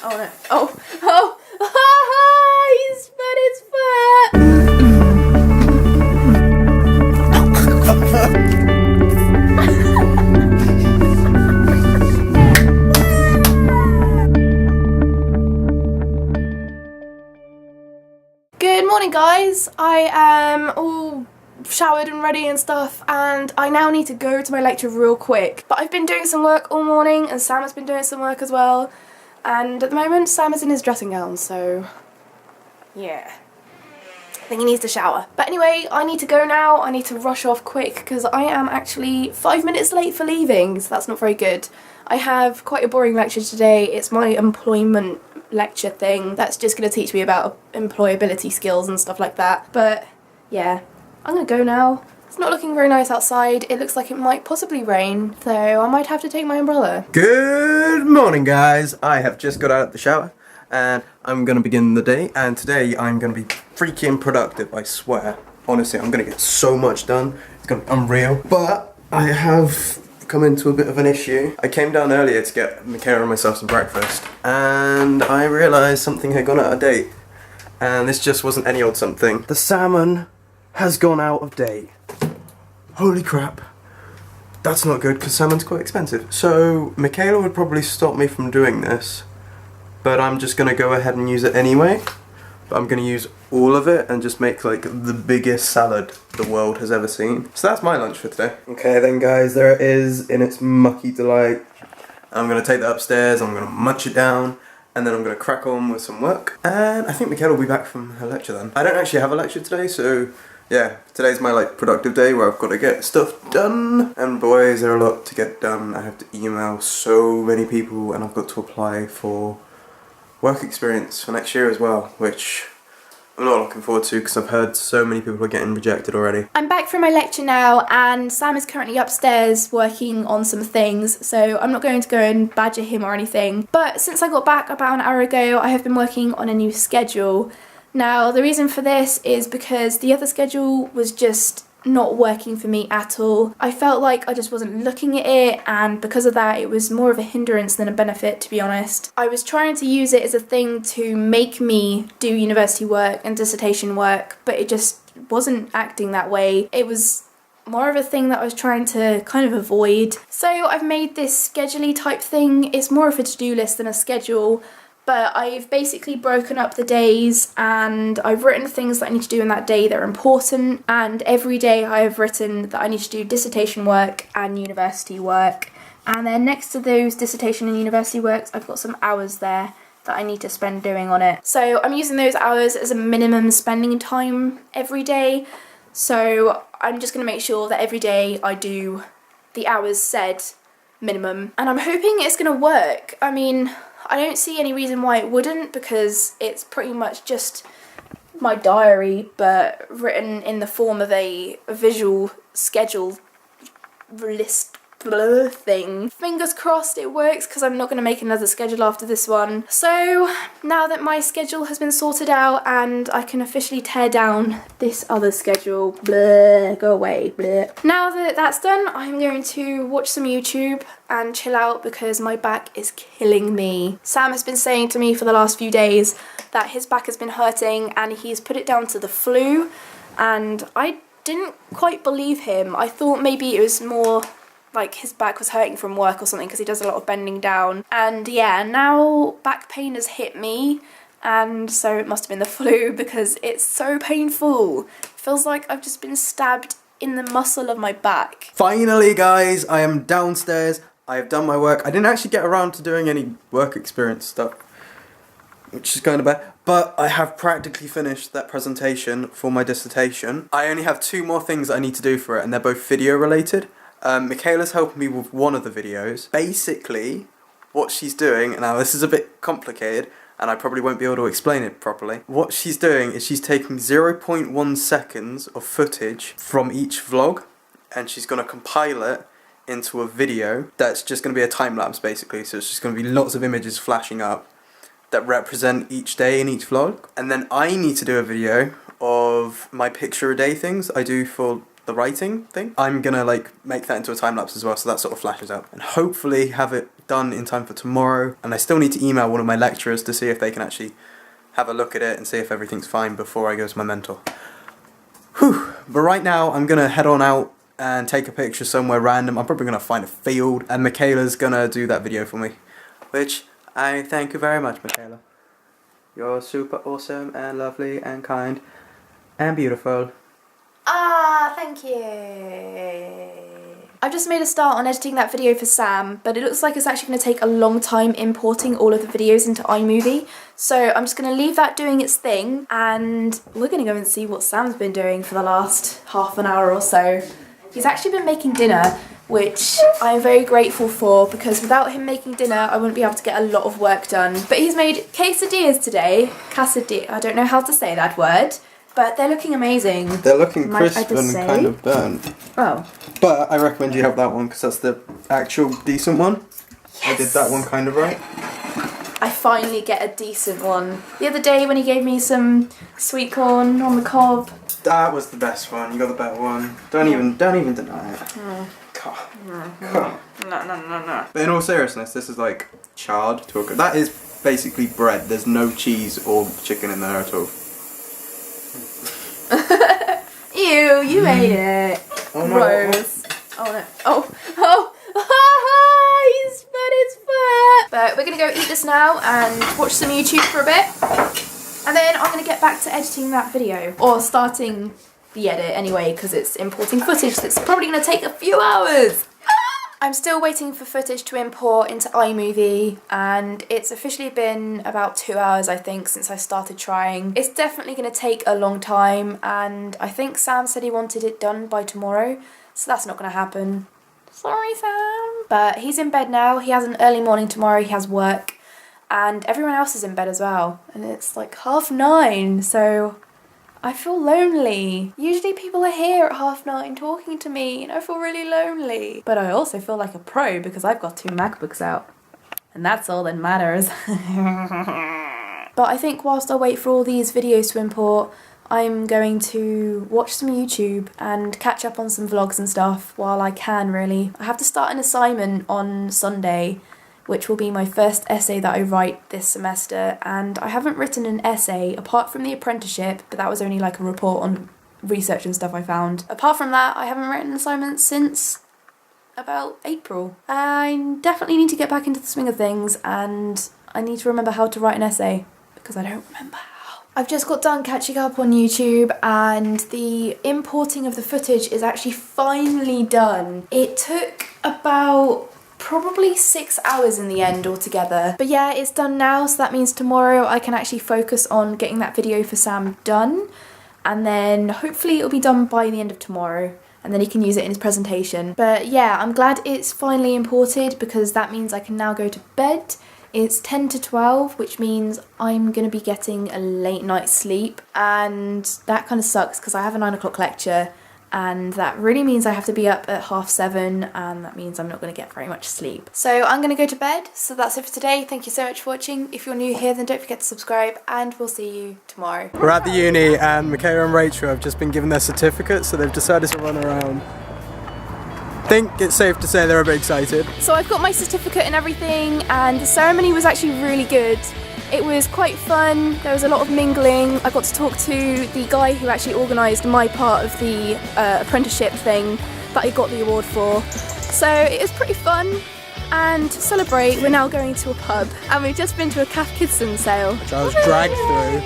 Oh no. Oh! He's spread his foot! Good morning, guys. I am all showered and ready and stuff, and I now need to go to my lecture real quick. But I've been doing some work all morning, and Sam has been doing some work as well. And at the moment, Sam is in his dressing gown, so yeah. I think he needs to shower. But anyway, I need to go now. I need to rush off quick because I am actually 5 minutes late for leaving, so that's not very good. I have quite a boring lecture today. It's my employment lecture thing that's just going to teach me about employability skills and stuff like that. But yeah, I'm going to go now. It's not looking very nice outside. It looks like it might possibly rain, so I might have to take my umbrella. Good morning, guys. I have just got out of the shower and I'm going to begin the day, and today I'm going to be freaking productive, I swear. Honestly, I'm going to get so much done. It's going to be unreal. But I have come into a bit of an issue. I came down earlier to get Michaela and myself some breakfast, and I realised something had gone out of date. And this just wasn't any old something. The salmon has gone out of date. Holy crap. That's not good because salmon's quite expensive. So Michaela would probably stop me from doing this, but I'm just going to go ahead and use it anyway. But I'm going to use all of it and just make like the biggest salad the world has ever seen. So that's my lunch for today. Okay then, guys, there it is in its mucky delight. I'm going to take that upstairs, I'm going to munch it down, and then I'm going to crack on with some work. And I think Michaela will be back from her lecture then. I don't actually have a lecture today, so yeah, today's my like productive day where I've got to get stuff done. And boys, there are a lot to get done. I have to email so many people, and I've got to apply for work experience for next year as well, which I'm not looking forward to because I've heard so many people are getting rejected already. I'm back from my lecture now, and Sam is currently upstairs working on some things, so I'm not going to go and badger him or anything. But since I got back about an hour ago, I have been working on a new schedule. Now, the reason for this is because the other schedule was just not working for me at all. I felt like I just wasn't looking at it, and because of that it was more of a hindrance than a benefit, to be honest. I was trying to use it as a thing to make me do university work and dissertation work, but it just wasn't acting that way. It was more of a thing that I was trying to kind of avoid. So I've made this schedule-y type thing. It's more of a to-do list than a schedule, but I've basically broken up the days, and I've written things that I need to do in that day that are important, and every day I have written that I need to do dissertation work and university work. And then next to those dissertation and university works, I've got some hours there that I need to spend doing on it. So I'm using those hours as a minimum spending time every day. So I'm just going to make sure that every day I do the hours said minimum. And I'm hoping it's going to work. I mean, I don't see any reason why it wouldn't, because it's pretty much just my diary, but written in the form of a visual schedule list thing. Fingers crossed it works, because I'm not going to make another schedule after this one. So now that my schedule has been sorted out and I can officially tear down this other schedule, go away, Now that that's done, I'm going to watch some YouTube and chill out because my back is killing me. Sam has been saying to me for the last few days that his back has been hurting, and he's put it down to the flu, and I didn't quite believe him. I thought maybe it was more like his back was hurting from work or something, because he does a lot of bending down. And yeah, now back pain has hit me, and so it must have been the flu because it's so painful. It feels like I've just been stabbed in the muscle of my back. Finally, guys, I am downstairs. I have done my work. I didn't actually get around to doing any work experience stuff, which is kind of bad. But I have practically finished that presentation for my dissertation. I only have 2 more things I need to do for it, and they're both video related. Michaela's helping me with one of the videos. Basically, what she's doing, and now this is a bit complicated, and I probably won't be able to explain it properly. What she's doing is she's taking 0.1 seconds of footage from each vlog, and she's going to compile it into a video that's just going to be a time lapse, basically. So it's just going to be lots of images flashing up that represent each day in each vlog. And then I need to do a video of my picture a day things I do for the writing thing. I'm gonna like make that into a time lapse as well, so that sort of flashes up, and hopefully have it done in time for tomorrow. And I still need to email one of my lecturers to see if they can actually have a look at it and see if everything's fine before I go to my mentor. Whew. But right now I'm gonna head on out and take a picture somewhere random. I'm probably gonna find a field, and Michaela's gonna do that video for me, which I thank you very much, Michaela. You're super awesome and lovely and kind and beautiful. Ah, thank you. I've just made a start on editing that video for Sam, but it looks like it's actually going to take a long time importing all of the videos into iMovie. So I'm just going to leave that doing its thing, and we're going to go and see what Sam's been doing for the last half an hour or so. He's actually been making dinner, which I'm very grateful for, because without him making dinner I wouldn't be able to get a lot of work done. But he's made quesadillas today. Quesadilla, I don't know how to say that word. But they're looking amazing. They're looking crisp and kind of burnt. Oh. But I recommend you have that one because that's the actual decent one. Yes. I did that one kind of right. I finally get a decent one. The other day when he gave me some sweet corn on the cob. That was the best one. You got the better one. Don't even deny it. Mm. No. But in all seriousness, this is like charred to a good. That is basically bread. There's no cheese or chicken in there at all. Ew, you made it. Oh no. Gross. Oh no. Oh. He's fat as fuck. But we're gonna go eat this now and watch some YouTube for a bit. And then I'm gonna get back to editing that video. Or starting the edit anyway, because it's importing footage that's probably gonna take a few hours. I'm still waiting for footage to import into iMovie, and it's officially been about 2 hours, I think, since I started trying. It's definitely going to take a long time, and I think Sam said he wanted it done by tomorrow, so that's not going to happen. Sorry, Sam. But he's in bed now. He has an early morning tomorrow. He has work, and everyone else is in bed as well. And it's like 9:30, so I feel lonely. Usually people are here at 9:30 talking to me, and I feel really lonely. But I also feel like a pro because I've got 2 MacBooks out. And that's all that matters. But I think whilst I wait for all these videos to import, I'm going to watch some YouTube and catch up on some vlogs and stuff while I can, really. I have to start an assignment on Sunday, which will be my first essay that I write this semester, and I haven't written an essay apart from the apprenticeship, but that was only like a report on research and stuff I found. Apart from that, I haven't written an assignment since about April. I definitely need to get back into the swing of things, and I need to remember how to write an essay, because I don't remember how. I've just got done catching up on YouTube, and the importing of the footage is actually finally done. It took about probably 6 hours in the end altogether. But yeah, it's done now, so that means tomorrow I can actually focus on getting that video for Sam done, and then hopefully it'll be done by the end of tomorrow, and then he can use it in his presentation. But yeah, I'm glad it's finally imported, because that means I can now go to bed. It's 10 to 12, which means I'm going to be getting a late night sleep, and that kind of sucks because I have a 9 o'clock lecture, and that really means I have to be up at 7:30, and that means I'm not going to get very much sleep. So I'm going to go to bed. So that's it for today. Thank you so much for watching. If you're new here, then don't forget to subscribe, and we'll see you tomorrow. We're at the uni, and Michaela and Rachel have just been given their certificates, so they've decided to run around. I think it's safe to say they're a bit excited. So I've got my certificate and everything, and the ceremony was actually really good. It was quite fun, there was a lot of mingling. I got to talk to the guy who actually organised my part of the apprenticeship thing that I got the award for. So it was pretty fun, and to celebrate, we're now going to a pub, and we've just been to a Cath Kidston sale. Which I was dragged through.